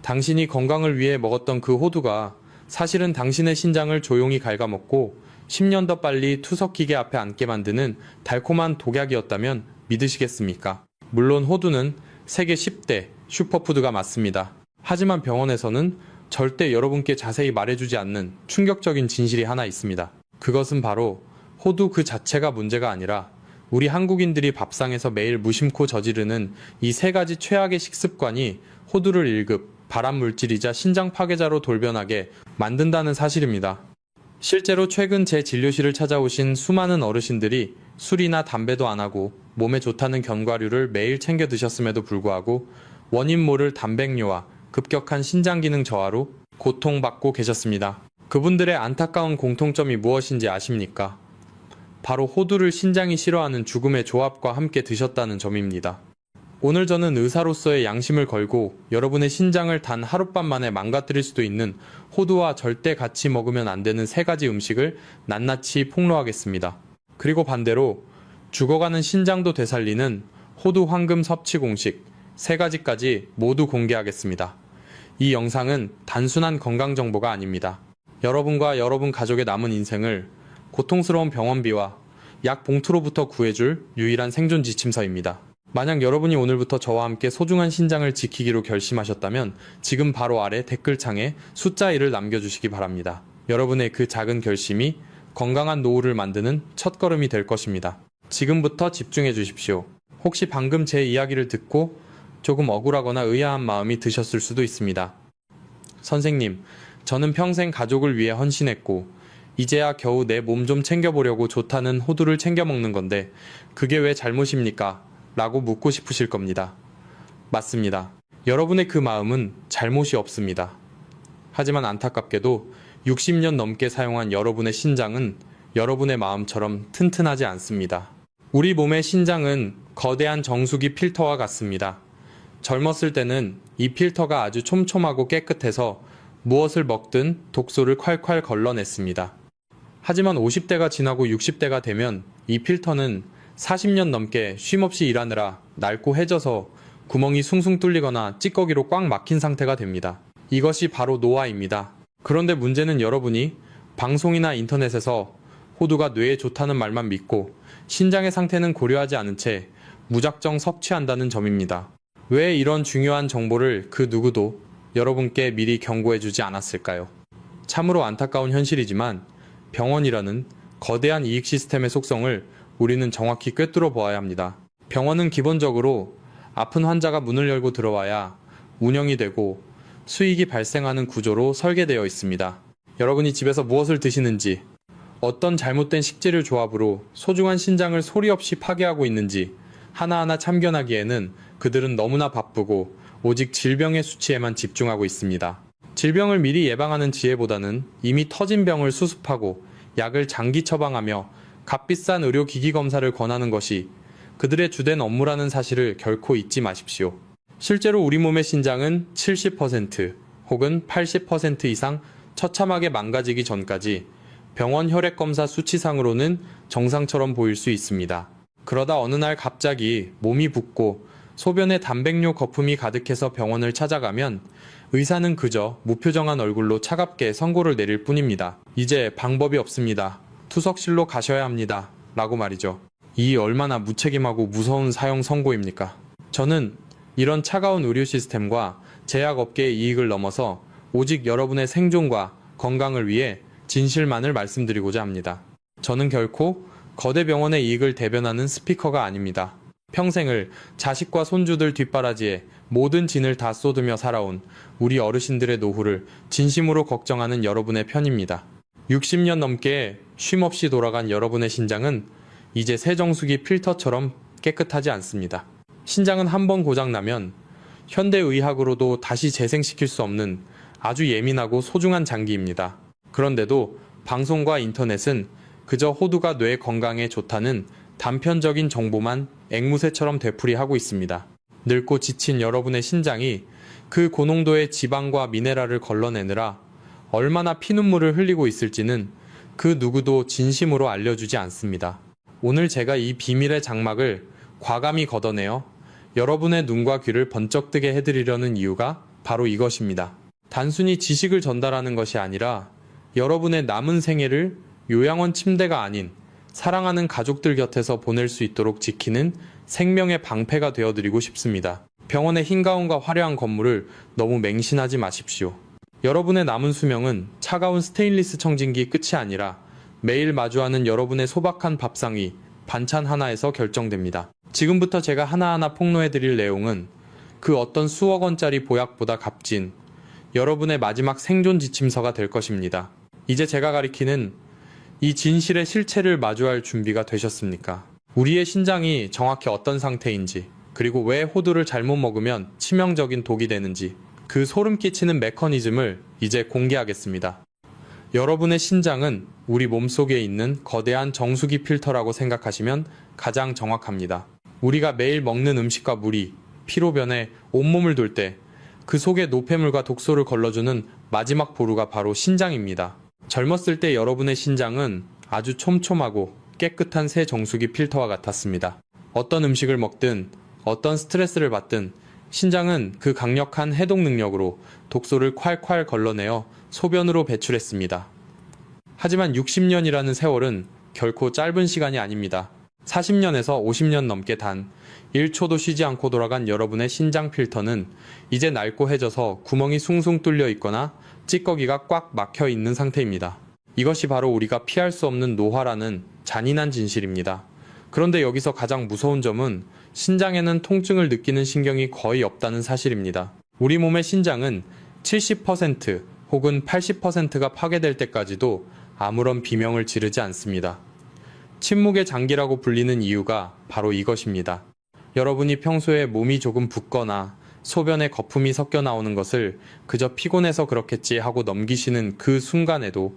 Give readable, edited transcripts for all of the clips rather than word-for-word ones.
당신이 건강을 위해 먹었던 그 호두가 사실은 당신의 신장을 조용히 갉아먹고 10년 더 빨리 투석기계 앞에 앉게 만드는 달콤한 독약이었다면 믿으시겠습니까? 물론 호두는 세계 10대 슈퍼푸드가 맞습니다. 하지만 병원에서는 절대 여러분께 자세히 말해주지 않는 충격적인 진실이 하나 있습니다. 그것은 바로 호두 그 자체가 문제가 아니라 우리 한국인들이 밥상에서 매일 무심코 저지르는 이 세 가지 최악의 식습관이 호두를 1급 발암물질이자 신장 파괴자로 돌변하게 만든다는 사실입니다. 실제로 최근 제 진료실을 찾아오신 수많은 어르신들이 술이나 담배도 안 하고 몸에 좋다는 견과류를 매일 챙겨 드셨음에도 불구하고 원인 모를 단백뇨와 급격한 신장 기능 저하로 고통받고 계셨습니다. 그분들의 안타까운 공통점이 무엇인지 아십니까? 바로 호두를 신장이 싫어하는 죽음의 조합과 함께 드셨다는 점입니다. 오늘 저는 의사로서의 양심을 걸고 여러분의 신장을 단 하룻밤 만에 망가뜨릴 수도 있는 호두와 절대 같이 먹으면 안 되는 세 가지 음식을 낱낱이 폭로하겠습니다. 그리고 반대로 죽어가는 신장도 되살리는 호두 황금 섭취 공식 세 가지까지 모두 공개하겠습니다. 이 영상은 단순한 건강 정보가 아닙니다. 여러분과 여러분 가족의 남은 인생을 고통스러운 병원비와 약 봉투로부터 구해줄 유일한 생존 지침서입니다. 만약 여러분이 오늘부터 저와 함께 소중한 신장을 지키기로 결심하셨다면 지금 바로 아래 댓글창에 숫자 1을 남겨주시기 바랍니다. 여러분의 그 작은 결심이 건강한 노후를 만드는 첫걸음이 될 것입니다. 지금부터 집중해 주십시오. 혹시 방금 제 이야기를 듣고 조금 억울하거나 의아한 마음이 드셨을 수도 있습니다. 선생님, 저는 평생 가족을 위해 헌신했고 이제야 겨우 내 몸 좀 챙겨보려고 좋다는 호두를 챙겨 먹는 건데 그게 왜 잘못입니까? 라고 묻고 싶으실 겁니다. 맞습니다. 여러분의 그 마음은 잘못이 없습니다. 하지만 안타깝게도 60년 넘게 사용한 여러분의 신장은 여러분의 마음처럼 튼튼하지 않습니다. 우리 몸의 신장은 거대한 정수기 필터와 같습니다. 젊었을 때는 이 필터가 아주 촘촘하고 깨끗해서 무엇을 먹든 독소를 콸콸 걸러냈습니다. 하지만 50대가 지나고 60대가 되면 이 필터는 40년 넘게 쉼없이 일하느라 낡고 해져서 구멍이 숭숭 뚫리거나 찌꺼기로 꽉 막힌 상태가 됩니다. 이것이 바로 노화입니다. 그런데 문제는 여러분이 방송이나 인터넷에서 호두가 뇌에 좋다는 말만 믿고 신장의 상태는 고려하지 않은 채 무작정 섭취한다는 점입니다. 왜 이런 중요한 정보를 그 누구도 여러분께 미리 경고해주지 않았을까요? 참으로 안타까운 현실이지만 병원이라는 거대한 이익 시스템의 속성을 우리는 정확히 꿰뚫어 보아야 합니다. 병원은 기본적으로 아픈 환자가 문을 열고 들어와야 운영이 되고 수익이 발생하는 구조로 설계되어 있습니다. 여러분이 집에서 무엇을 드시는지, 어떤 잘못된 식재료 조합으로 소중한 신장을 소리 없이 파괴하고 있는지 하나하나 참견하기에는 그들은 너무나 바쁘고 오직 질병의 수치에만 집중하고 있습니다. 질병을 미리 예방하는 지혜보다는 이미 터진 병을 수습하고 약을 장기 처방하며 값비싼 의료기기 검사를 권하는 것이 그들의 주된 업무라는 사실을 결코 잊지 마십시오. 실제로 우리 몸의 신장은 70% 혹은 80% 이상 처참하게 망가지기 전까지 병원 혈액검사 수치상으로는 정상처럼 보일 수 있습니다. 그러다 어느 날 갑자기 몸이 붓고 소변에 단백뇨 거품이 가득해서 병원을 찾아가면 의사는 그저 무표정한 얼굴로 차갑게 선고를 내릴 뿐입니다. 이제 방법이 없습니다. 투석실로 가셔야 합니다. 라고 말이죠. 이 얼마나 무책임하고 무서운 사형 선고입니까? 저는 이런 차가운 의료 시스템과 제약업계의 이익을 넘어서 오직 여러분의 생존과 건강을 위해 진실만을 말씀드리고자 합니다. 저는 결코 거대 병원의 이익을 대변하는 스피커가 아닙니다. 평생을 자식과 손주들 뒷바라지에 모든 진을 다 쏟으며 살아온 우리 어르신들의 노후를 진심으로 걱정하는 여러분의 편입니다. 60년 넘게 쉼없이 돌아간 여러분의 신장은 이제 세정수기 필터처럼 깨끗하지 않습니다. 신장은 한번 고장나면 현대의학으로도 다시 재생시킬 수 없는 아주 예민하고 소중한 장기입니다. 그런데도 방송과 인터넷은 그저 호두가 뇌 건강에 좋다는 단편적인 정보만 앵무새처럼 되풀이하고 있습니다. 늙고 지친 여러분의 신장이 그 고농도의 지방과 미네랄을 걸러내느라 얼마나 피눈물을 흘리고 있을지는 그 누구도 진심으로 알려주지 않습니다. 오늘 제가 이 비밀의 장막을 과감히 걷어내어 여러분의 눈과 귀를 번쩍 뜨게 해드리려는 이유가 바로 이것입니다. 단순히 지식을 전달하는 것이 아니라 여러분의 남은 생애를 요양원 침대가 아닌 사랑하는 가족들 곁에서 보낼 수 있도록 지키는 생명의 방패가 되어드리고 싶습니다. 병원의 흰 가운과 화려한 건물을 너무 맹신하지 마십시오. 여러분의 남은 수명은 차가운 스테인리스 청진기 끝이 아니라 매일 마주하는 여러분의 소박한 밥상 위, 반찬 하나에서 결정됩니다. 지금부터 제가 하나하나 폭로해드릴 내용은 그 어떤 수억 원짜리 보약보다 값진 여러분의 마지막 생존 지침서가 될 것입니다. 이제 제가 가리키는 이 진실의 실체를 마주할 준비가 되셨습니까? 우리의 신장이 정확히 어떤 상태인지, 그리고 왜 호두를 잘못 먹으면 치명적인 독이 되는지, 그 소름 끼치는 메커니즘을 이제 공개하겠습니다. 여러분의 신장은 우리 몸속에 있는 거대한 정수기 필터라고 생각하시면 가장 정확합니다. 우리가 매일 먹는 음식과 물이 피로 변해 온몸을 돌 때 그 속에 노폐물과 독소를 걸러주는 마지막 보루가 바로 신장입니다. 젊었을 때 여러분의 신장은 아주 촘촘하고 깨끗한 새 정수기 필터와 같았습니다. 어떤 음식을 먹든 어떤 스트레스를 받든 신장은 그 강력한 해독 능력으로 독소를 콸콸 걸러내어 소변으로 배출했습니다. 하지만 60년이라는 세월은 결코 짧은 시간이 아닙니다. 40년에서 50년 넘게 단 1초도 쉬지 않고 돌아간 여러분의 신장 필터는 이제 낡고해져서 구멍이 숭숭 뚫려 있거나 찌꺼기가 꽉 막혀 있는 상태입니다. 이것이 바로 우리가 피할 수 없는 노화라는 잔인한 진실입니다. 그런데 여기서 가장 무서운 점은 신장에는 통증을 느끼는 신경이 거의 없다는 사실입니다. 우리 몸의 신장은 70% 혹은 80%가 파괴될 때까지도 아무런 비명을 지르지 않습니다. 침묵의 장기라고 불리는 이유가 바로 이것입니다. 여러분이 평소에 몸이 조금 붓거나 소변에 거품이 섞여 나오는 것을 그저 피곤해서 그렇겠지 하고 넘기시는 그 순간에도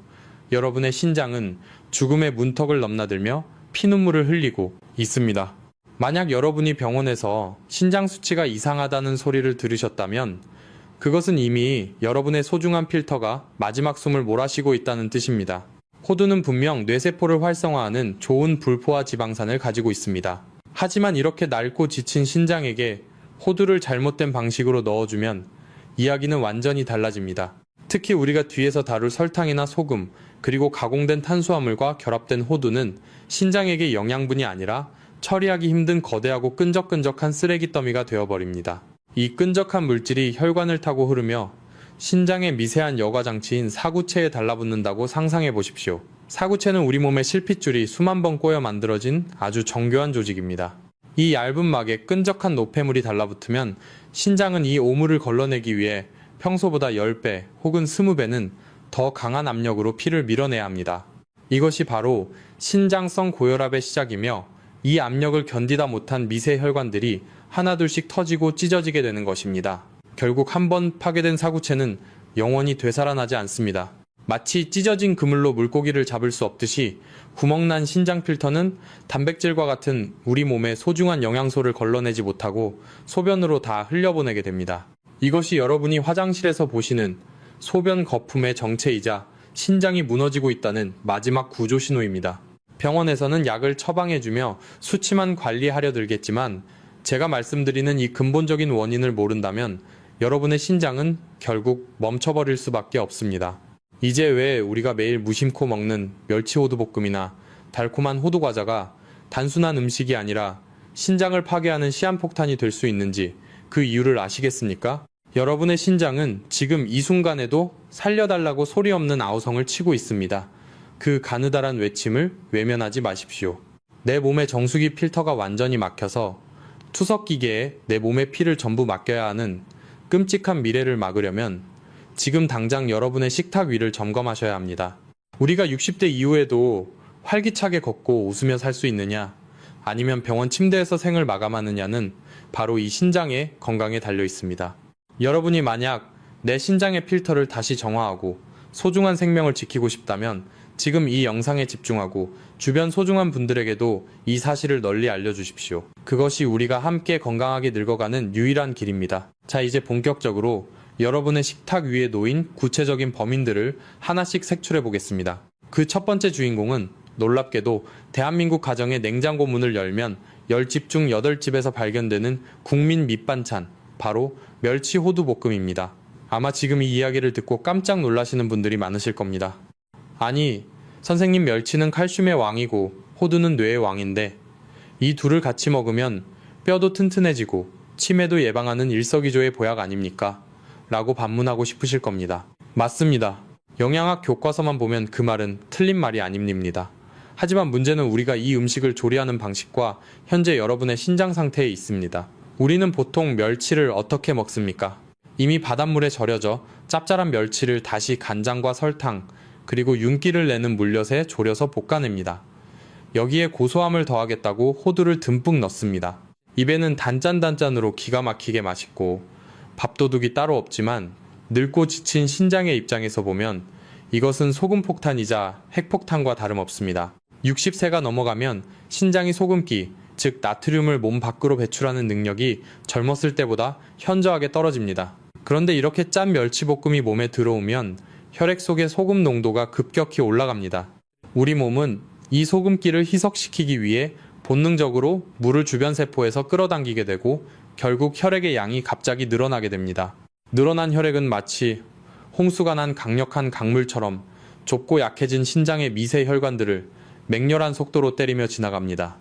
여러분의 신장은 죽음의 문턱을 넘나들며 피눈물을 흘리고 있습니다. 만약 여러분이 병원에서 신장 수치가 이상하다는 소리를 들으셨다면 그것은 이미 여러분의 소중한 필터가 마지막 숨을 몰아쉬고 있다는 뜻입니다. 호두는 분명 뇌세포를 활성화하는 좋은 불포화 지방산을 가지고 있습니다. 하지만 이렇게 낡고 지친 신장에게 호두를 잘못된 방식으로 넣어주면 이야기는 완전히 달라집니다. 특히 우리가 뒤에서 다룰 설탕이나 소금, 그리고 가공된 탄수화물과 결합된 호두는 신장에게 영양분이 아니라 처리하기 힘든 거대하고 끈적끈적한 쓰레기 더미가 되어버립니다. 이 끈적한 물질이 혈관을 타고 흐르며 신장의 미세한 여과 장치인 사구체에 달라붙는다고 상상해 보십시오. 사구체는 우리 몸의 실핏줄이 수만 번 꼬여 만들어진 아주 정교한 조직입니다. 이 얇은 막에 끈적한 노폐물이 달라붙으면 신장은 이 오물을 걸러내기 위해 평소보다 10배 혹은 20배는 더 강한 압력으로 피를 밀어내야 합니다. 이것이 바로 신장성 고혈압의 시작이며 이 압력을 견디다 못한 미세 혈관들이 하나둘씩 터지고 찢어지게 되는 것입니다. 결국 한번 파괴된 사구체는 영원히 되살아나지 않습니다. 마치 찢어진 그물로 물고기를 잡을 수 없듯이 구멍난 신장 필터는 단백질과 같은 우리 몸의 소중한 영양소를 걸러내지 못하고 소변으로 다 흘려보내게 됩니다. 이것이 여러분이 화장실에서 보시는 소변 거품의 정체이자 신장이 무너지고 있다는 마지막 구조 신호입니다. 병원에서는 약을 처방해주며 수치만 관리하려 들겠지만 제가 말씀드리는 이 근본적인 원인을 모른다면 여러분의 신장은 결국 멈춰버릴 수밖에 없습니다. 이제 왜 우리가 매일 무심코 먹는 멸치호두볶음이나 달콤한 호두과자가 단순한 음식이 아니라 신장을 파괴하는 시한폭탄이 될 수 있는지 그 이유를 아시겠습니까? 여러분의 신장은 지금 이 순간에도 살려달라고 소리 없는 아우성을 치고 있습니다. 그 가느다란 외침을 외면하지 마십시오. 내 몸의 정수기 필터가 완전히 막혀서 투석기계에 내 몸의 피를 전부 맡겨야 하는 끔찍한 미래를 막으려면 지금 당장 여러분의 식탁 위를 점검하셔야 합니다. 우리가 60대 이후에도 활기차게 걷고 웃으며 살 수 있느냐, 아니면 병원 침대에서 생을 마감하느냐는 바로 이 신장의 건강에 달려 있습니다. 여러분이 만약 내 신장의 필터를 다시 정화하고 소중한 생명을 지키고 싶다면 지금 이 영상에 집중하고 주변 소중한 분들에게도 이 사실을 널리 알려주십시오. 그것이 우리가 함께 건강하게 늙어가는 유일한 길입니다. 자, 이제 본격적으로 여러분의 식탁 위에 놓인 구체적인 범인들을 하나씩 색출해 보겠습니다. 그 첫 번째 주인공은 놀랍게도 대한민국 가정의 냉장고 문을 열면 10집 중 8집에서 발견되는 국민 밑반찬, 바로 멸치호두볶음입니다. 아마 지금 이 이야기를 듣고 깜짝 놀라시는 분들이 많으실 겁니다. 아니, 선생님, 멸치는 칼슘의 왕이고 호두는 뇌의 왕인데 이 둘을 같이 먹으면 뼈도 튼튼해지고 치매도 예방하는 일석이조의 보약 아닙니까? 라고 반문하고 싶으실 겁니다. 맞습니다. 영양학 교과서만 보면 그 말은 틀린 말이 아닙니다. 하지만 문제는 우리가 이 음식을 조리하는 방식과 현재 여러분의 신장 상태에 있습니다. 우리는 보통 멸치를 어떻게 먹습니까? 이미 바닷물에 절여져 짭짤한 멸치를 다시 간장과 설탕, 그리고 윤기를 내는 물엿에 졸여서 볶아냅니다. 여기에 고소함을 더하겠다고 호두를 듬뿍 넣습니다. 입에는 단짠단짠으로 기가 막히게 맛있고 밥도둑이 따로 없지만 늙고 지친 신장의 입장에서 보면 이것은 소금폭탄이자 핵폭탄과 다름없습니다. 60세가 넘어가면 신장이 소금기, 즉 나트륨을 몸 밖으로 배출하는 능력이 젊었을 때보다 현저하게 떨어집니다. 그런데 이렇게 짠 멸치볶음이 몸에 들어오면 혈액 속의 소금 농도가 급격히 올라갑니다. 우리 몸은 이 소금기를 희석시키기 위해 본능적으로 물을 주변 세포에서 끌어당기게 되고 결국 혈액의 양이 갑자기 늘어나게 됩니다. 늘어난 혈액은 마치 홍수가 난 강력한 강물처럼 좁고 약해진 신장의 미세 혈관들을 맹렬한 속도로 때리며 지나갑니다.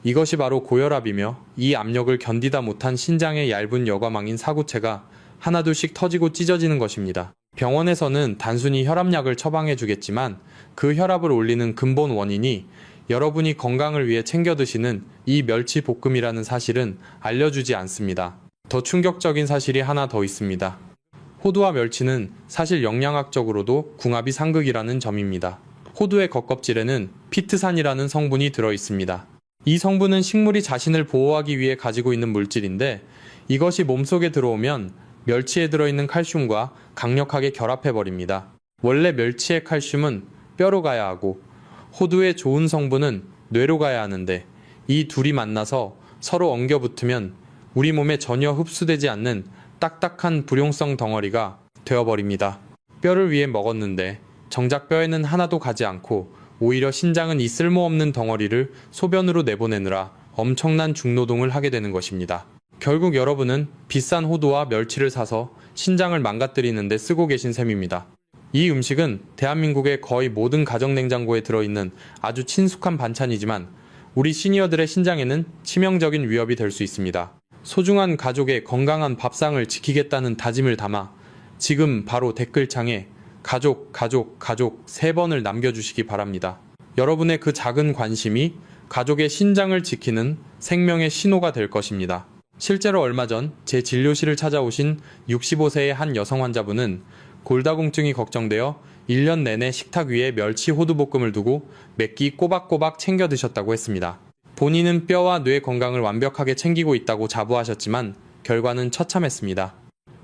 이것이 바로 고혈압이며 이 압력을 견디다 못한 신장의 얇은 여과망인 사구체가 하나둘씩 터지고 찢어지는 것입니다. 병원에서는 단순히 혈압약을 처방해 주겠지만 그 혈압을 올리는 근본 원인이 여러분이 건강을 위해 챙겨 드시는 이 멸치 볶음이라는 사실은 알려주지 않습니다. 더 충격적인 사실이 하나 더 있습니다. 호두와 멸치는 사실 영양학적으로도 궁합이 상극이라는 점입니다. 호두의 겉껍질에는 피트산이라는 성분이 들어 있습니다. 이 성분은 식물이 자신을 보호하기 위해 가지고 있는 물질인데 이것이 몸속에 들어오면 멸치에 들어있는 칼슘과 강력하게 결합해버립니다. 원래 멸치의 칼슘은 뼈로 가야 하고 호두의 좋은 성분은 뇌로 가야 하는데 이 둘이 만나서 서로 엉겨붙으면 우리 몸에 전혀 흡수되지 않는 딱딱한 불용성 덩어리가 되어버립니다. 뼈를 위해 먹었는데 정작 뼈에는 하나도 가지 않고 오히려 신장은 이 쓸모없는 덩어리를 소변으로 내보내느라 엄청난 중노동을 하게 되는 것입니다. 결국 여러분은 비싼 호두와 멸치를 사서 신장을 망가뜨리는 데 쓰고 계신 셈입니다. 이 음식은 대한민국의 거의 모든 가정냉장고에 들어있는 아주 친숙한 반찬이지만 우리 시니어들의 신장에는 치명적인 위협이 될 수 있습니다. 소중한 가족의 건강한 밥상을 지키겠다는 다짐을 담아 지금 바로 댓글창에 가족 3번을 남겨주시기 바랍니다. 여러분의 그 작은 관심이 가족의 신장을 지키는 생명의 신호가 될 것입니다. 실제로 얼마 전 제 진료실을 찾아오신 65세의 한 여성 환자분은 골다공증이 걱정되어 1년 내내 식탁 위에 멸치 호두볶음을 두고 몇 끼 꼬박꼬박 챙겨 드셨다고 했습니다. 본인은 뼈와 뇌 건강을 완벽하게 챙기고 있다고 자부하셨지만 결과는 처참했습니다.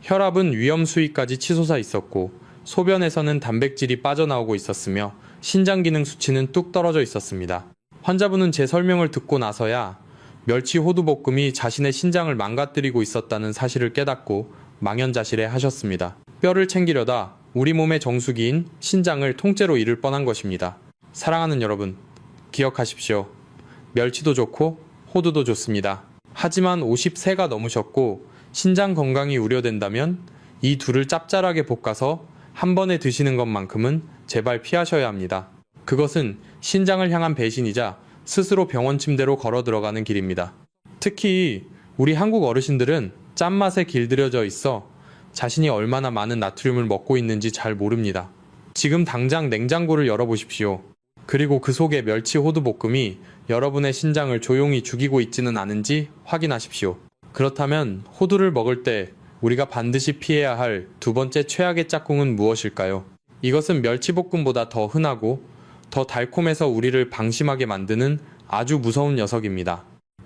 혈압은 위험 수위까지 치솟아 있었고 소변에서는 단백질이 빠져나오고 있었으며 신장 기능 수치는 뚝 떨어져 있었습니다. 환자분은 제 설명을 듣고 나서야 멸치 호두볶음이 자신의 신장을 망가뜨리고 있었다는 사실을 깨닫고 망연자실해 하셨습니다. 뼈를 챙기려다 우리 몸의 정수기인 신장을 통째로 잃을 뻔한 것입니다. 사랑하는 여러분, 기억하십시오. 멸치도 좋고 호두도 좋습니다. 하지만 50세가 넘으셨고 신장 건강이 우려된다면 이 둘을 짭짤하게 볶아서 한 번에 드시는 것만큼은 제발 피하셔야 합니다. 그것은 신장을 향한 배신이자 스스로 병원 침대로 걸어 들어가는 길입니다. 특히 우리 한국 어르신들은 짠맛에 길들여져 있어 자신이 얼마나 많은 나트륨을 먹고 있는지 잘 모릅니다. 지금 당장 냉장고를 열어보십시오. 그리고 그 속에 멸치 호두볶음이 여러분의 신장을 조용히 죽이고 있지는 않은지 확인하십시오. 그렇다면 호두를 먹을 때 우리가 반드시 피해야 할 두 번째 최악의 짝꿍은 무엇일까요? 이것은 멸치볶음보다 더 흔하고 더 달콤해서 우리를 방심하게 만드는 아주 무서운 녀석입니다.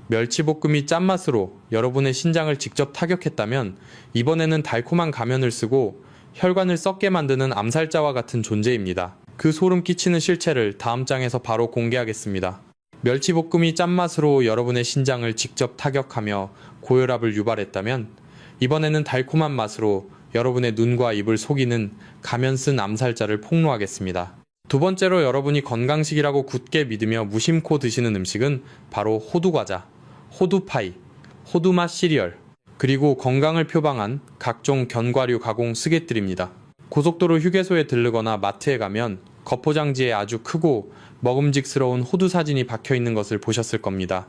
멸치볶음이 짠맛으로 여러분의 신장을 직접 타격했다면 이번에는 달콤한 가면을 쓰고 혈관을 썩게 만드는 암살자와 같은 존재입니다. 그 소름 끼치는 실체를 다음 장에서 바로 공개하겠습니다. 멸치볶음이 짠맛으로 여러분의 신장을 직접 타격하며 고혈압을 유발했다면 이번에는 달콤한 맛으로 여러분의 눈과 입을 속이는 가면 쓴 암살자를 폭로하겠습니다. 두 번째로 여러분이 건강식이라고 굳게 믿으며 무심코 드시는 음식은 바로 호두과자, 호두파이, 호두맛 시리얼, 그리고 건강을 표방한 각종 견과류 가공 스낵들입니다. 고속도로 휴게소에 들르거나 마트에 가면 겉포장지에 아주 크고 먹음직스러운 호두 사진이 박혀 있는 것을 보셨을 겁니다.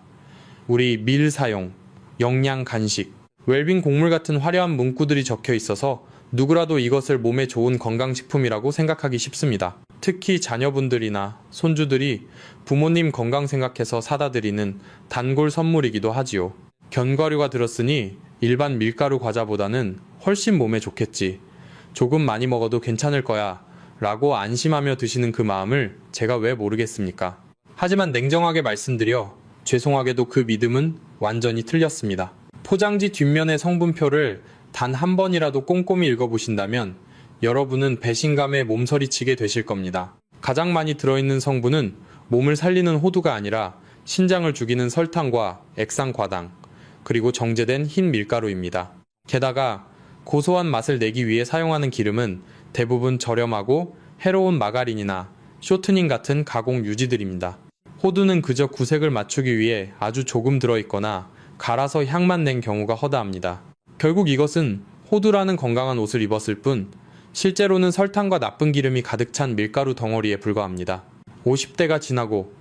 우리 밀 사용, 영양 간식, 웰빙 곡물 같은 화려한 문구들이 적혀 있어서 누구라도 이것을 몸에 좋은 건강식품이라고 생각하기 쉽습니다. 특히 자녀분들이나 손주들이 부모님 건강 생각해서 사다 드리는 단골 선물이기도 하지요. 견과류가 들었으니 일반 밀가루 과자보다는 훨씬 몸에 좋겠지. 조금 많이 먹어도 괜찮을 거야. 라고 안심하며 드시는 그 마음을 제가 왜 모르겠습니까? 하지만 냉정하게 말씀드려 죄송하게도 그 믿음은 완전히 틀렸습니다. 포장지 뒷면의 성분표를 단 한 번이라도 꼼꼼히 읽어보신다면 여러분은 배신감에 몸서리치게 되실 겁니다. 가장 많이 들어있는 성분은 몸을 살리는 호두가 아니라 신장을 죽이는 설탕과 액상과당, 그리고 정제된 흰 밀가루입니다. 게다가 고소한 맛을 내기 위해 사용하는 기름은 대부분 저렴하고 해로운 마가린이나 쇼트닝 같은 가공 유지들입니다. 호두는 그저 구색을 맞추기 위해 아주 조금 들어있거나 갈아서 향만 낸 경우가 허다합니다. 결국 이것은 호두라는 건강한 옷을 입었을 뿐 실제로는 설탕과 나쁜 기름이 가득 찬 밀가루 덩어리에 불과합니다. 50대가 지나고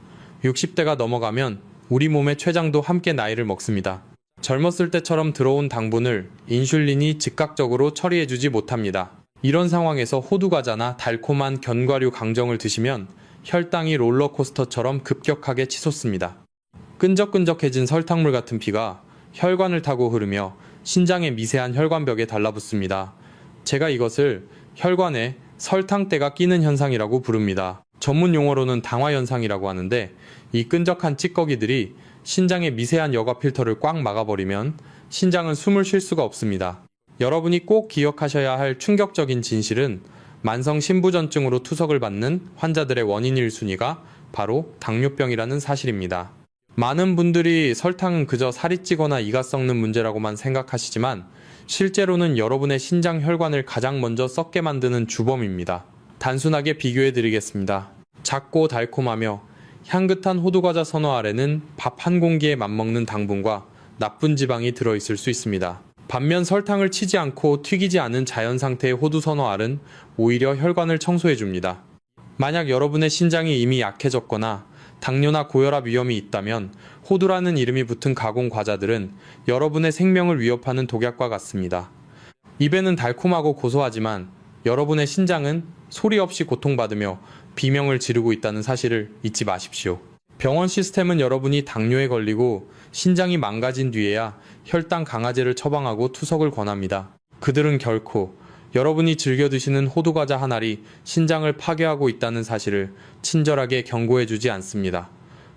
60대가 넘어가면 우리 몸의 췌장도 함께 나이를 먹습니다. 젊었을 때처럼 들어온 당분을 인슐린이 즉각적으로 처리해주지 못합니다. 이런 상황에서 호두과자나 달콤한 견과류 강정을 드시면 혈당이 롤러코스터처럼 급격하게 치솟습니다. 끈적끈적해진 설탕물 같은 피가 혈관을 타고 흐르며 신장의 미세한 혈관벽에 달라붙습니다. 제가 이것을 혈관에 설탕때가 끼는 현상이라고 부릅니다. 전문 용어로는 당화현상이라고 하는데 이 끈적한 찌꺼기들이 신장의 미세한 여과 필터를 꽉 막아버리면 신장은 숨을 쉴 수가 없습니다. 여러분이 꼭 기억하셔야 할 충격적인 진실은 만성 신부전증으로 투석을 받는 환자들의 원인 1순위가 바로 당뇨병이라는 사실입니다. 많은 분들이 설탕은 그저 살이 찌거나 이가 썩는 문제라고만 생각하시지만 실제로는 여러분의 신장 혈관을 가장 먼저 썩게 만드는 주범입니다. 단순하게 비교해 드리겠습니다. 작고 달콤하며 향긋한 호두과자 선호 아래는 밥 한 공기에 맞먹는 당분과 나쁜 지방이 들어있을 수 있습니다. 반면 설탕을 치지 않고 튀기지 않은 자연 상태의 호두 선호 알은 오히려 혈관을 청소해줍니다. 만약 여러분의 신장이 이미 약해졌거나 당뇨나 고혈압 위험이 있다면 호두라는 이름이 붙은 가공 과자들은 여러분의 생명을 위협하는 독약과 같습니다. 입에는 달콤하고 고소하지만 여러분의 신장은 소리 없이 고통받으며 비명을 지르고 있다는 사실을 잊지 마십시오. 병원 시스템은 여러분이 당뇨에 걸리고 신장이 망가진 뒤에야 혈당 강화제를 처방하고 투석을 권합니다. 그들은 결코 여러분이 즐겨 드시는 호두과자 한 알이 신장을 파괴하고 있다는 사실을 친절하게 경고해주지 않습니다.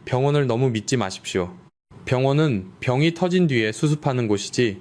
병원을 너무 믿지 마십시오. 병원은 병이 터진 뒤에 수습하는 곳이지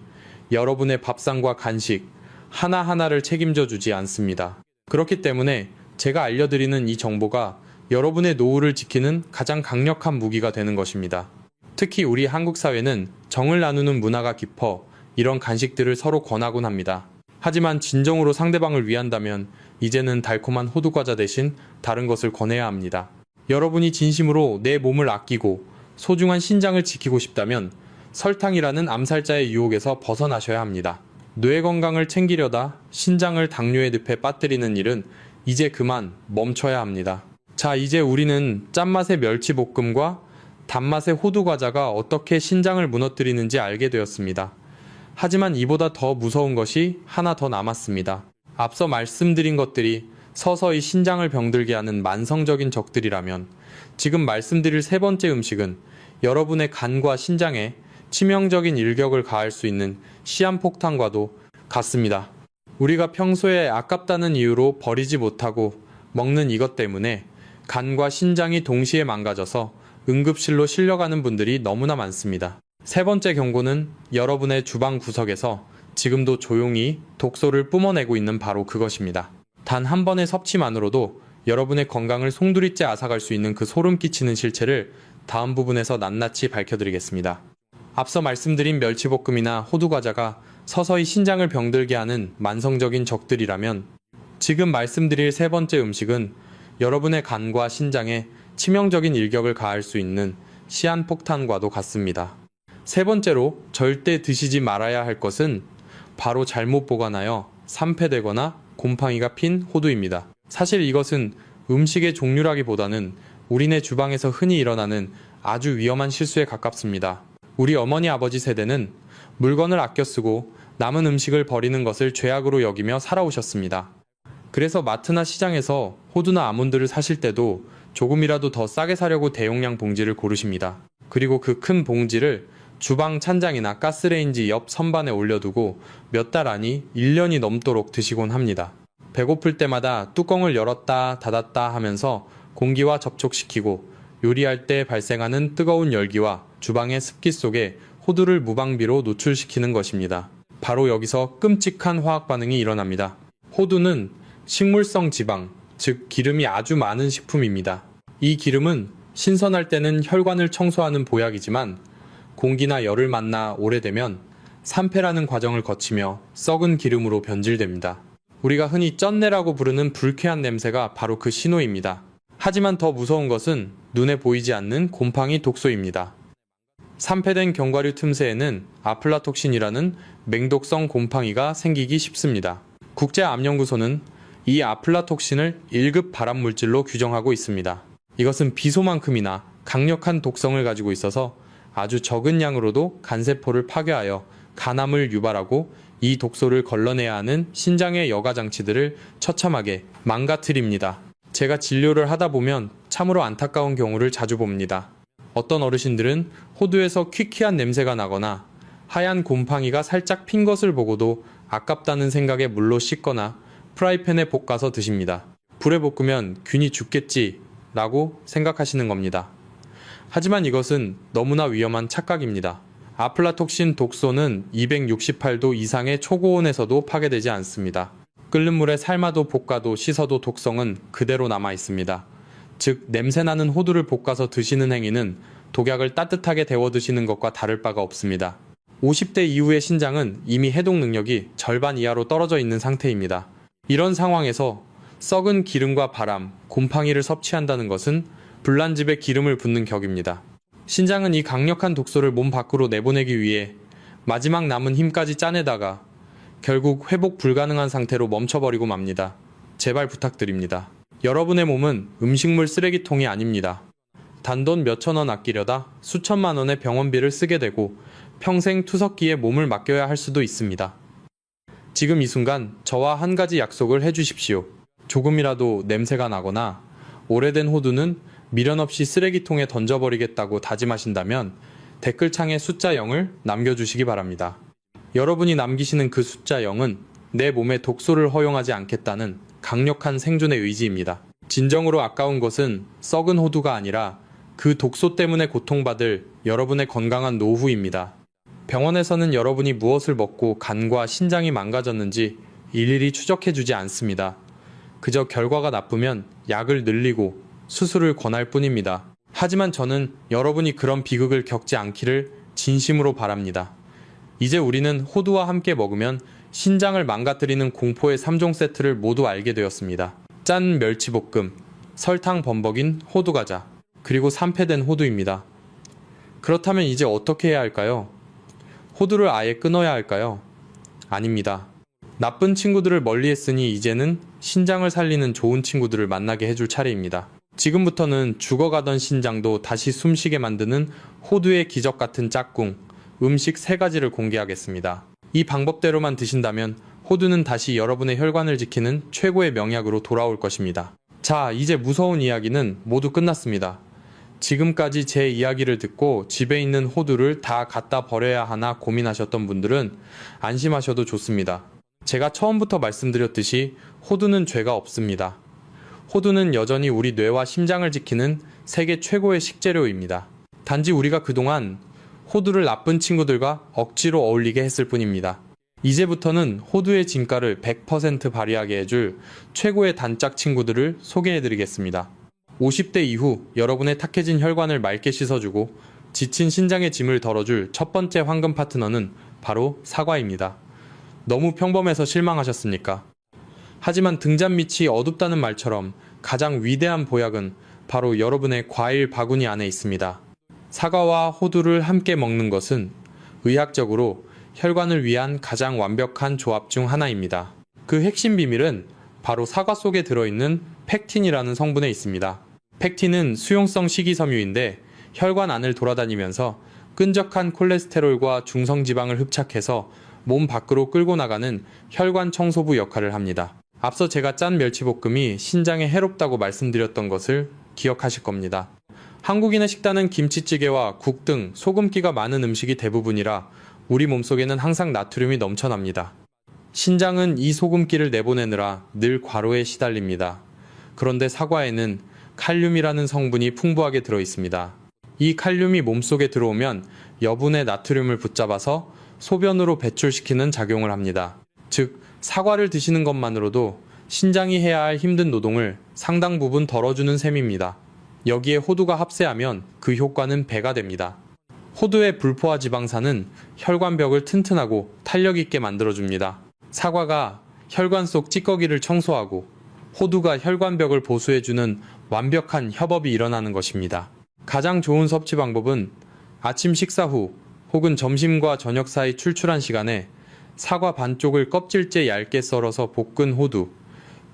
여러분의 밥상과 간식 하나하나를 책임져 주지 않습니다. 그렇기 때문에 제가 알려드리는 이 정보가 여러분의 노후를 지키는 가장 강력한 무기가 되는 것입니다. 특히 우리 한국 사회는 정을 나누는 문화가 깊어 이런 간식들을 서로 권하곤 합니다. 하지만 진정으로 상대방을 위한다면 이제는 달콤한 호두과자 대신 다른 것을 권해야 합니다. 여러분이 진심으로 내 몸을 아끼고 소중한 신장을 지키고 싶다면 설탕이라는 암살자의 유혹에서 벗어나셔야 합니다. 뇌 건강을 챙기려다 신장을 당뇨의 늪에 빠뜨리는 일은 이제 그만 멈춰야 합니다. 자, 이제 우리는 짠맛의 멸치볶음과 단맛의 호두과자가 어떻게 신장을 무너뜨리는지 알게 되었습니다. 하지만 이보다 더 무서운 것이 하나 더 남았습니다. 앞서 말씀드린 것들이 서서히 신장을 병들게 하는 만성적인 적들이라면 지금 말씀드릴 세 번째 음식은 여러분의 간과 신장에 치명적인 일격을 가할 수 있는 시한폭탄과도 같습니다. 우리가 평소에 아깝다는 이유로 버리지 못하고 먹는 이것 때문에 간과 신장이 동시에 망가져서 응급실로 실려가는 분들이 너무나 많습니다. 세 번째 경고는 여러분의 주방 구석에서 지금도 조용히 독소를 뿜어내고 있는 바로 그것입니다. 단 한 번의 섭취만으로도 여러분의 건강을 송두리째 앗아갈 수 있는 그 소름 끼치는 실체를 다음 부분에서 낱낱이 밝혀드리겠습니다. 앞서 말씀드린 멸치볶음이나 호두과자가 서서히 신장을 병들게 하는 만성적인 적들이라면 지금 말씀드릴 세 번째 음식은 여러분의 간과 신장에 치명적인 일격을 가할 수 있는 시한폭탄과도 같습니다. 세 번째로 절대 드시지 말아야 할 것은 바로 잘못 보관하여 산패되거나 곰팡이가 핀 호두입니다. 사실 이것은 음식의 종류라기보다는 우리네 주방에서 흔히 일어나는 아주 위험한 실수에 가깝습니다. 우리 어머니 아버지 세대는 물건을 아껴 쓰고 남은 음식을 버리는 것을 죄악으로 여기며 살아오셨습니다. 그래서 마트나 시장에서 호두나 아몬드를 사실 때도 조금이라도 더 싸게 사려고 대용량 봉지를 고르십니다. 그리고 그 큰 봉지를 주방 찬장이나 가스레인지 옆 선반에 올려두고 몇 달 아니 1년이 넘도록 드시곤 합니다. 배고플 때마다 뚜껑을 열었다 닫았다 하면서 공기와 접촉시키고 요리할 때 발생하는 뜨거운 열기와 주방의 습기 속에 호두를 무방비로 노출시키는 것입니다. 바로 여기서 끔찍한 화학 반응이 일어납니다. 호두는 식물성 지방, 즉 기름이 아주 많은 식품입니다. 이 기름은 신선할 때는 혈관을 청소하는 보약이지만 공기나 열을 만나 오래되면 산패라는 과정을 거치며 썩은 기름으로 변질됩니다. 우리가 흔히 쩐내라고 부르는 불쾌한 냄새가 바로 그 신호입니다. 하지만 더 무서운 것은 눈에 보이지 않는 곰팡이 독소입니다. 산패된 견과류 틈새에는 아플라톡신이라는 맹독성 곰팡이가 생기기 쉽습니다. 국제암연구소는 이 아플라톡신을 1급 발암물질로 규정하고 있습니다. 이것은 비소만큼이나 강력한 독성을 가지고 있어서 아주 적은 양으로도 간세포를 파괴하여 간암을 유발하고 이 독소를 걸러내야 하는 신장의 여가 장치들을 처참하게 망가뜨립니다. 제가 진료를 하다 보면 참으로 안타까운 경우를 자주 봅니다. 어떤 어르신들은 호두에서 퀴퀴한 냄새가 나거나 하얀 곰팡이가 살짝 핀 것을 보고도 아깝다는 생각에 물로 씻거나 프라이팬에 볶아서 드십니다. 불에 볶으면 균이 죽겠지 라고 생각하시는 겁니다. 하지만 이것은 너무나 위험한 착각입니다. 아플라톡신 독소는 268도 이상의 초고온에서도 파괴되지 않습니다. 끓는 물에 삶아도 볶아도 씻어도 독성은 그대로 남아 있습니다. 즉 냄새나는 호두를 볶아서 드시는 행위는 독약을 따뜻하게 데워 드시는 것과 다를 바가 없습니다. 50대 이후의 신장은 이미 해독 능력이 절반 이하로 떨어져 있는 상태입니다. 이런 상황에서 썩은 기름과 바람, 곰팡이를 섭취한다는 것은 불난 집에 기름을 붓는 격입니다. 신장은 이 강력한 독소를 몸 밖으로 내보내기 위해 마지막 남은 힘까지 짜내다가 결국 회복 불가능한 상태로 멈춰버리고 맙니다. 제발 부탁드립니다. 여러분의 몸은 음식물 쓰레기통이 아닙니다. 단돈 몇천 원 아끼려다 수천만 원의 병원비를 쓰게 되고 평생 투석기에 몸을 맡겨야 할 수도 있습니다. 지금 이 순간 저와 한 가지 약속을 해주십시오. 조금이라도 냄새가 나거나 오래된 호두는 미련 없이 쓰레기통에 던져버리겠다고 다짐하신다면 댓글창에 숫자 0을 남겨주시기 바랍니다. 여러분이 남기시는 그 숫자 0은 내 몸에 독소를 허용하지 않겠다는 강력한 생존의 의지입니다. 진정으로 아까운 것은 썩은 호두가 아니라 그 독소 때문에 고통받을 여러분의 건강한 노후입니다. 병원에서는 여러분이 무엇을 먹고 간과 신장이 망가졌는지 일일이 추적해주지 않습니다. 그저 결과가 나쁘면 약을 늘리고 수술을 권할 뿐입니다. 하지만 저는 여러분이 그런 비극을 겪지 않기를 진심으로 바랍니다. 이제 우리는 호두와 함께 먹으면 신장을 망가뜨리는 공포의 3종 세트를 모두 알게 되었습니다. 짠 멸치볶음, 설탕 범벅인 호두과자, 그리고 산패된 호두입니다. 그렇다면 이제 어떻게 해야 할까요? 호두를 아예 끊어야 할까요? 아닙니다. 나쁜 친구들을 멀리했으니 이제는 신장을 살리는 좋은 친구들을 만나게 해줄 차례입니다. 지금부터는 죽어가던 신장도 다시 숨쉬게 만드는 호두의 기적 같은 짝꿍, 음식 3가지를 공개하겠습니다. 이 방법대로만 드신다면 호두는 다시 여러분의 혈관을 지키는 최고의 명약으로 돌아올 것입니다. 자, 이제 무서운 이야기는 모두 끝났습니다. 지금까지 제 이야기를 듣고 집에 있는 호두를 다 갖다 버려야 하나 고민하셨던 분들은 안심하셔도 좋습니다. 제가 처음부터 말씀드렸듯이 호두는 죄가 없습니다. 호두는 여전히 우리 뇌와 심장을 지키는 세계 최고의 식재료입니다. 단지 우리가 그동안 호두를 나쁜 친구들과 억지로 어울리게 했을 뿐입니다. 이제부터는 호두의 진가를 100% 발휘하게 해줄 최고의 단짝 친구들을 소개해드리겠습니다. 50대 이후 여러분의 탁해진 혈관을 맑게 씻어주고 지친 신장의 짐을 덜어줄 첫 번째 황금 파트너는 바로 사과입니다. 너무 평범해서 실망하셨습니까? 하지만 등잔 밑이 어둡다는 말처럼 가장 위대한 보약은 바로 여러분의 과일 바구니 안에 있습니다. 사과와 호두를 함께 먹는 것은 의학적으로 혈관을 위한 가장 완벽한 조합 중 하나입니다. 그 핵심 비밀은 바로 사과 속에 들어있는 팩틴이라는 성분에 있습니다. 팩틴은 수용성 식이섬유인데 혈관 안을 돌아다니면서 끈적한 콜레스테롤과 중성지방을 흡착해서 몸 밖으로 끌고 나가는 혈관 청소부 역할을 합니다. 앞서 제가 짠 멸치볶음이 신장에 해롭다고 말씀드렸던 것을 기억하실 겁니다. 한국인의 식단은 김치찌개와 국 등 소금기가 많은 음식이 대부분이라 우리 몸속에는 항상 나트륨이 넘쳐납니다. 신장은 이 소금기를 내보내느라 늘 과로에 시달립니다. 그런데 사과에는 칼륨이라는 성분이 풍부하게 들어 있습니다. 이 칼륨이 몸속에 들어오면 여분의 나트륨을 붙잡아서 소변으로 배출시키는 작용을 합니다. 즉, 사과를 드시는 것만으로도 신장이 해야 할 힘든 노동을 상당 부분 덜어주는 셈입니다. 여기에 호두가 합세하면 그 효과는 배가 됩니다. 호두의 불포화 지방산은 혈관벽을 튼튼하고 탄력 있게 만들어줍니다. 사과가 혈관 속 찌꺼기를 청소하고 호두가 혈관벽을 보수해주는 완벽한 협업이 일어나는 것입니다. 가장 좋은 섭취 방법은 아침 식사 후 혹은 점심과 저녁 사이 출출한 시간에 사과 반쪽을 껍질째 얇게 썰어서 볶은 호두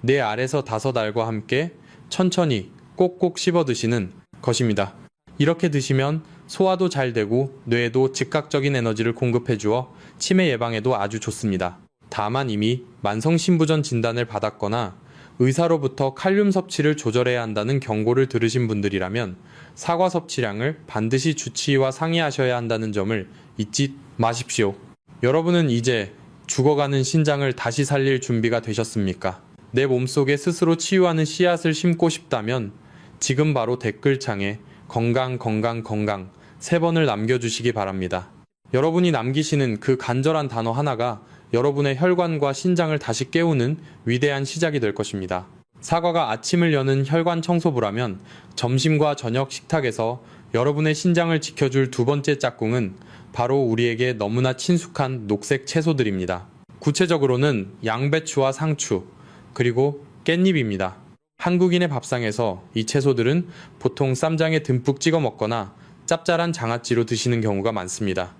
4알에서 5알과 함께 천천히 꼭꼭 씹어 드시는 것입니다. 이렇게 드시면 소화도 잘 되고 뇌에도 즉각적인 에너지를 공급해 주어 치매 예방에도 아주 좋습니다. 다만 이미 만성신부전 진단을 받았거나 의사로부터 칼륨 섭취를 조절해야 한다는 경고를 들으신 분들이라면 사과 섭취량을 반드시 주치의와 상의하셔야 한다는 점을 잊지 마십시오. 여러분은 이제 죽어가는 신장을 다시 살릴 준비가 되셨습니까? 내 몸속에 스스로 치유하는 씨앗을 심고 싶다면 지금 바로 댓글창에 건강 3번을 남겨주시기 바랍니다. 여러분이 남기시는 그 간절한 단어 하나가 여러분의 혈관과 신장을 다시 깨우는 위대한 시작이 될 것입니다. 사과가 아침을 여는 혈관 청소부라면 점심과 저녁 식탁에서 여러분의 신장을 지켜줄 두 번째 짝꿍은 바로 우리에게 너무나 친숙한 녹색 채소들입니다. 구체적으로는 양배추와 상추, 그리고 깻잎입니다. 한국인의 밥상에서 이 채소들은 보통 쌈장에 듬뿍 찍어 먹거나 짭짤한 장아찌로 드시는 경우가 많습니다.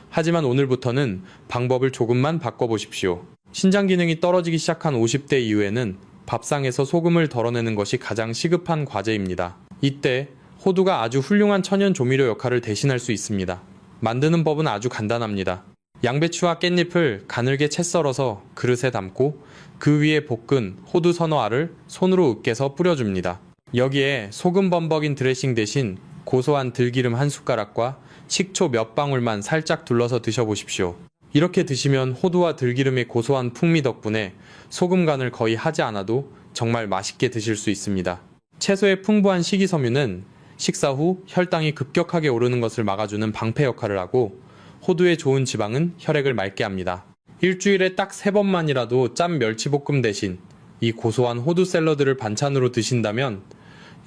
하지만 오늘부터는 방법을 조금만 바꿔보십시오. 신장 기능이 떨어지기 시작한 50대 이후에는 밥상에서 소금을 덜어내는 것이 가장 시급한 과제입니다. 이때 호두가 아주 훌륭한 천연 조미료 역할을 대신할 수 있습니다. 만드는 법은 아주 간단합니다. 양배추와 깻잎을 가늘게 채 썰어서 그릇에 담고 그 위에 볶은 호두 서너 알을 손으로 으깨서 뿌려줍니다. 여기에 소금 범벅인 드레싱 대신 고소한 들기름 한 숟가락과 식초 몇 방울만 살짝 둘러서 드셔보십시오. 이렇게 드시면 호두와 들기름의 고소한 풍미 덕분에 소금 간을 거의 하지 않아도 정말 맛있게 드실 수 있습니다. 채소의 풍부한 식이섬유는 식사 후 혈당이 급격하게 오르는 것을 막아주는 방패 역할을 하고 호두의 좋은 지방은 혈액을 맑게 합니다. 일주일에 딱 3번만이라도 짠 멸치볶음 대신 이 고소한 호두 샐러드를 반찬으로 드신다면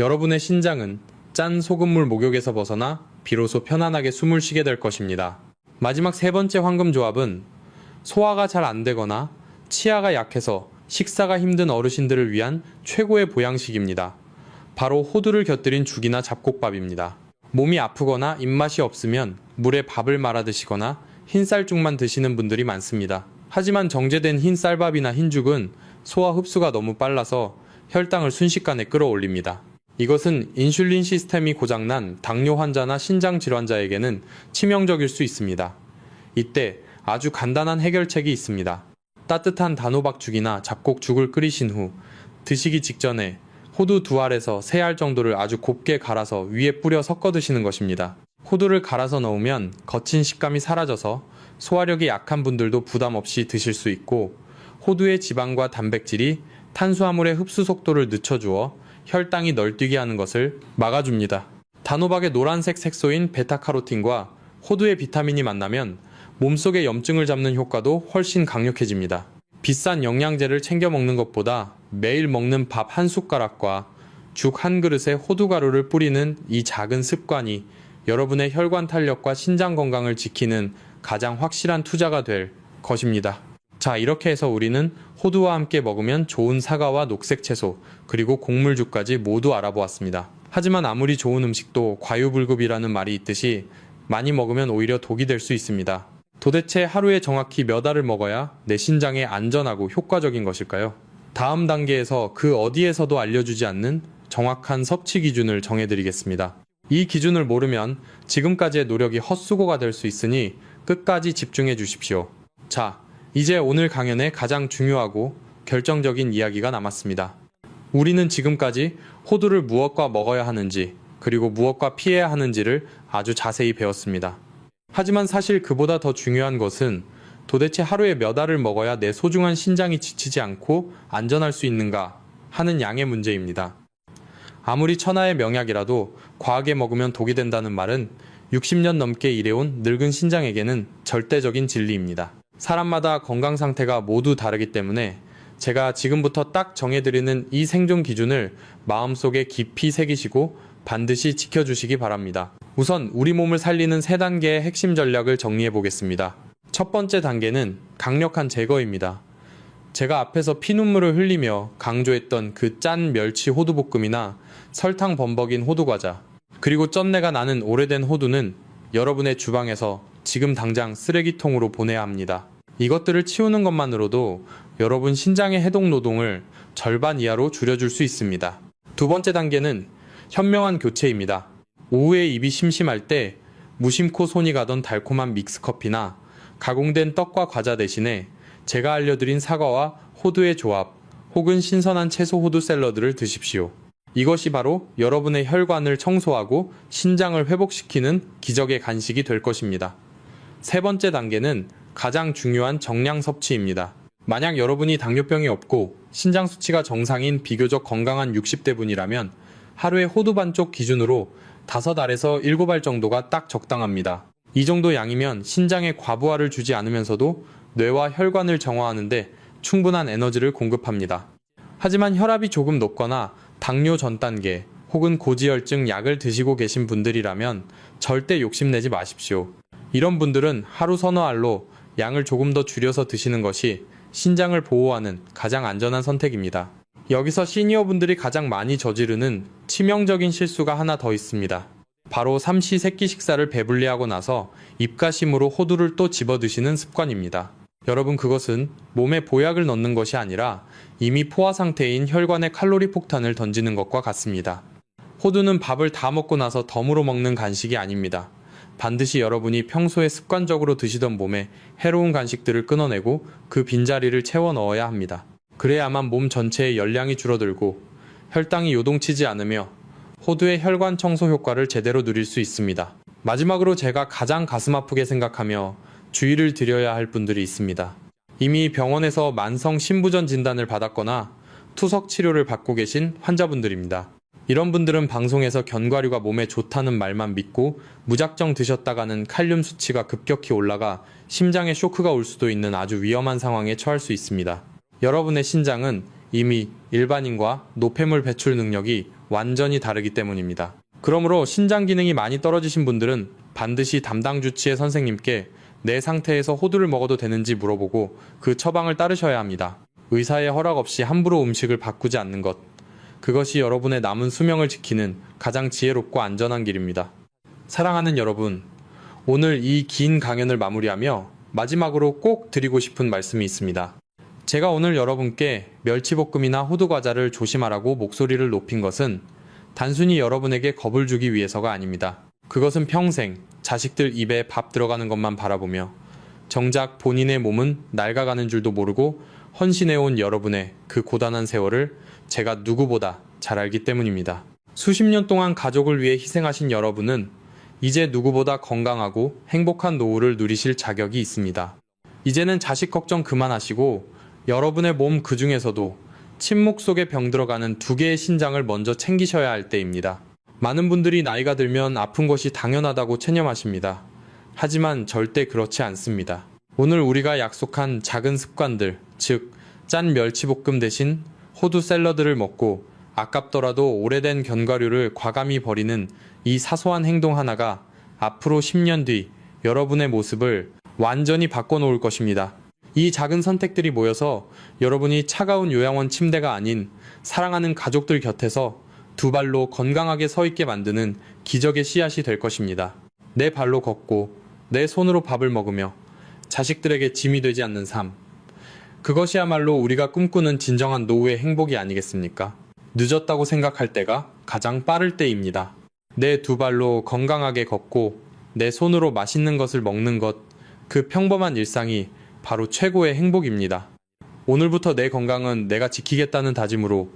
여러분의 신장은 짠 소금물 목욕에서 벗어나 비로소 편안하게 숨을 쉬게 될 것입니다. 마지막 3번째 황금 조합은 소화가 잘 안되거나 치아가 약해서 식사가 힘든 어르신들을 위한 최고의 보양식입니다. 바로 호두를 곁들인 죽이나 잡곡밥입니다. 몸이 아프거나 입맛이 없으면 물에 밥을 말아 드시거나 흰쌀죽만 드시는 분들이 많습니다. 하지만 정제된 흰쌀밥이나 흰죽은 소화 흡수가 너무 빨라서 혈당을 순식간에 끌어올립니다. 이것은 인슐린 시스템이 고장난 당뇨 환자나 신장 질환자에게는 치명적일 수 있습니다. 이때 아주 간단한 해결책이 있습니다. 따뜻한 단호박죽이나 잡곡죽을 끓이신 후 드시기 직전에 호두 2알에서 3알 정도를 아주 곱게 갈아서 위에 뿌려 섞어 드시는 것입니다. 호두를 갈아서 넣으면 거친 식감이 사라져서 소화력이 약한 분들도 부담 없이 드실 수 있고 호두의 지방과 단백질이 탄수화물의 흡수 속도를 늦춰주어 혈당이 널뛰게 하는 것을 막아줍니다. 단호박의 노란색 색소인 베타카로틴과 호두의 비타민이 만나면 몸속의 염증을 잡는 효과도 훨씬 강력해집니다. 비싼 영양제를 챙겨 먹는 것보다 매일 먹는 밥 한 숟가락과 죽 한 그릇에 호두가루를 뿌리는 이 작은 습관이 여러분의 혈관 탄력과 신장 건강을 지키는 가장 확실한 투자가 될 것입니다. 자, 이렇게 해서 우리는 호두와 함께 먹으면 좋은 사과와 녹색 채소, 그리고 곡물죽까지 모두 알아보았습니다. 하지만 아무리 좋은 음식도 과유불급이라는 말이 있듯이 많이 먹으면 오히려 독이 될 수 있습니다. 도대체 하루에 정확히 몇 알을 먹어야 내 신장에 안전하고 효과적인 것일까요? 다음 단계에서 그 어디에서도 알려주지 않는 정확한 섭취 기준을 정해드리겠습니다. 이 기준을 모르면 지금까지의 노력이 헛수고가 될 수 있으니 끝까지 집중해 주십시오. 자, 이제 오늘 강연의 가장 중요하고 결정적인 이야기가 남았습니다. 우리는 지금까지 호두를 무엇과 먹어야 하는지, 그리고 무엇과 피해야 하는지를 아주 자세히 배웠습니다. 하지만 사실 그보다 더 중요한 것은 도대체 하루에 몇 알을 먹어야 내 소중한 신장이 지치지 않고 안전할 수 있는가 하는 양의 문제입니다. 아무리 천하의 명약이라도 과하게 먹으면 독이 된다는 말은 60년 넘게 일해온 늙은 신장에게는 절대적인 진리입니다. 사람마다 건강 상태가 모두 다르기 때문에 제가 지금부터 딱 정해드리는 이 생존 기준을 마음속에 깊이 새기시고 반드시 지켜주시기 바랍니다. 우선 우리 몸을 살리는 3단계의 핵심 전략을 정리해 보겠습니다. 첫 번째 단계는 강력한 제거입니다. 제가 앞에서 피눈물을 흘리며 강조했던 그 짠 멸치 호두볶음이나 설탕 범벅인 호두과자, 그리고 쩐내가 나는 오래된 호두는 여러분의 주방에서 지금 당장 쓰레기통으로 보내야 합니다. 이것들을 치우는 것만으로도 여러분 신장의 해독 노동을 절반 이하로 줄여줄 수 있습니다. 두 번째 단계는 현명한 교체입니다. 오후에 입이 심심할 때 무심코 손이 가던 달콤한 믹스커피나 가공된 떡과 과자 대신에 제가 알려드린 사과와 호두의 조합 혹은 신선한 채소 호두 샐러드를 드십시오. 이것이 바로 여러분의 혈관을 청소하고 신장을 회복시키는 기적의 간식이 될 것입니다. 세 번째 단계는 가장 중요한 정량 섭취입니다. 만약 여러분이 당뇨병이 없고 신장 수치가 정상인 비교적 건강한 60대 분이라면 하루에 호두 반쪽 기준으로 5알에서 7알 정도가 딱 적당합니다. 이 정도 양이면 신장에 과부하를 주지 않으면서도 뇌와 혈관을 정화하는데 충분한 에너지를 공급합니다. 하지만 혈압이 조금 높거나 당뇨 전 단계 혹은 고지혈증 약을 드시고 계신 분들이라면 절대 욕심내지 마십시오. 이런 분들은 하루 서너 알로 양을 조금 더 줄여서 드시는 것이 신장을 보호하는 가장 안전한 선택입니다. 여기서 시니어분들이 가장 많이 저지르는 치명적인 실수가 하나 더 있습니다. 바로 삼시 세끼 식사를 배불리하고 나서 입가심으로 호두를 또 집어 드시는 습관입니다. 여러분, 그것은 몸에 보약을 넣는 것이 아니라 이미 포화 상태인 혈관에 칼로리 폭탄을 던지는 것과 같습니다. 호두는 밥을 다 먹고 나서 덤으로 먹는 간식이 아닙니다. 반드시 여러분이 평소에 습관적으로 드시던 몸에 해로운 간식들을 끊어내고 그 빈자리를 채워 넣어야 합니다. 그래야만 몸 전체의 열량이 줄어들고 혈당이 요동치지 않으며 호두의 혈관 청소 효과를 제대로 누릴 수 있습니다. 마지막으로 제가 가장 가슴 아프게 생각하며 주의를 드려야 할 분들이 있습니다. 이미 병원에서 만성 신부전 진단을 받았거나 투석 치료를 받고 계신 환자분들입니다. 이런 분들은 방송에서 견과류가 몸에 좋다는 말만 믿고 무작정 드셨다가는 칼륨 수치가 급격히 올라가 심장에 쇼크가 올 수도 있는 아주 위험한 상황에 처할 수 있습니다. 여러분의 신장은 이미 일반인과 노폐물 배출 능력이 완전히 다르기 때문입니다. 그러므로 신장 기능이 많이 떨어지신 분들은 반드시 담당 주치의 선생님께 내 상태에서 호두를 먹어도 되는지 물어보고 그 처방을 따르셔야 합니다. 의사의 허락 없이 함부로 음식을 바꾸지 않는 것, 그것이 여러분의 남은 수명을 지키는 가장 지혜롭고 안전한 길입니다. 사랑하는 여러분, 오늘 이 긴 강연을 마무리하며 마지막으로 꼭 드리고 싶은 말씀이 있습니다. 제가 오늘 여러분께 멸치볶음이나 호두과자를 조심하라고 목소리를 높인 것은 단순히 여러분에게 겁을 주기 위해서가 아닙니다. 그것은 평생 자식들 입에 밥 들어가는 것만 바라보며 정작 본인의 몸은 낡아가는 줄도 모르고 헌신해온 여러분의 그 고단한 세월을 제가 누구보다 잘 알기 때문입니다. 수십 년 동안 가족을 위해 희생하신 여러분은 이제 누구보다 건강하고 행복한 노후를 누리실 자격이 있습니다. 이제는 자식 걱정 그만하시고 여러분의 몸 그 중에서도 침묵 속에 병들어가는 2개의 신장을 먼저 챙기셔야 할 때입니다. 많은 분들이 나이가 들면 아픈 것이 당연하다고 체념하십니다. 하지만 절대 그렇지 않습니다. 오늘 우리가 약속한 작은 습관들, 즉 짠 멸치볶음 대신 호두 샐러드를 먹고 아깝더라도 오래된 견과류를 과감히 버리는 이 사소한 행동 하나가 앞으로 10년 뒤 여러분의 모습을 완전히 바꿔놓을 것입니다. 이 작은 선택들이 모여서 여러분이 차가운 요양원 침대가 아닌 사랑하는 가족들 곁에서 2발로 건강하게 서 있게 만드는 기적의 씨앗이 될 것입니다. 내 발로 걷고 내 손으로 밥을 먹으며 자식들에게 짐이 되지 않는 삶. 그것이야말로 우리가 꿈꾸는 진정한 노후의 행복이 아니겠습니까? 늦었다고 생각할 때가 가장 빠를 때입니다. 내 두 발로 건강하게 걷고 내 손으로 맛있는 것을 먹는 것, 그 평범한 일상이 바로 최고의 행복입니다. 오늘부터 내 건강은 내가 지키겠다는 다짐으로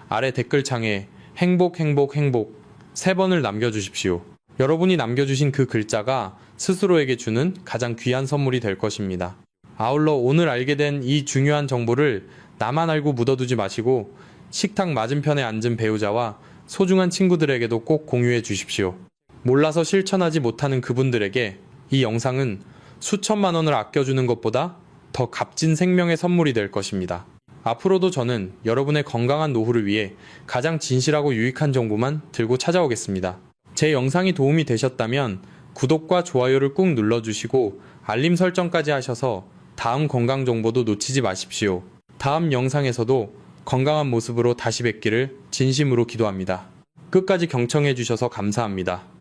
아래 댓글창에 행복, 행복, 행복 3번을 남겨주십시오. 여러분이 남겨주신 그 글자가 스스로에게 주는 가장 귀한 선물이 될 것입니다. 아울러 오늘 알게 된 이 중요한 정보를 나만 알고 묻어두지 마시고 식탁 맞은편에 앉은 배우자와 소중한 친구들에게도 꼭 공유해 주십시오. 몰라서 실천하지 못하는 그분들에게 이 영상은 수천만 원을 아껴주는 것보다 더 값진 생명의 선물이 될 것입니다. 앞으로도 저는 여러분의 건강한 노후를 위해 가장 진실하고 유익한 정보만 들고 찾아오겠습니다. 제 영상이 도움이 되셨다면 구독과 좋아요를 꾹 눌러주시고 알림 설정까지 하셔서 다음 건강 정보도 놓치지 마십시오. 다음 영상에서도 건강한 모습으로 다시 뵙기를 진심으로 기도합니다. 끝까지 경청해 주셔서 감사합니다.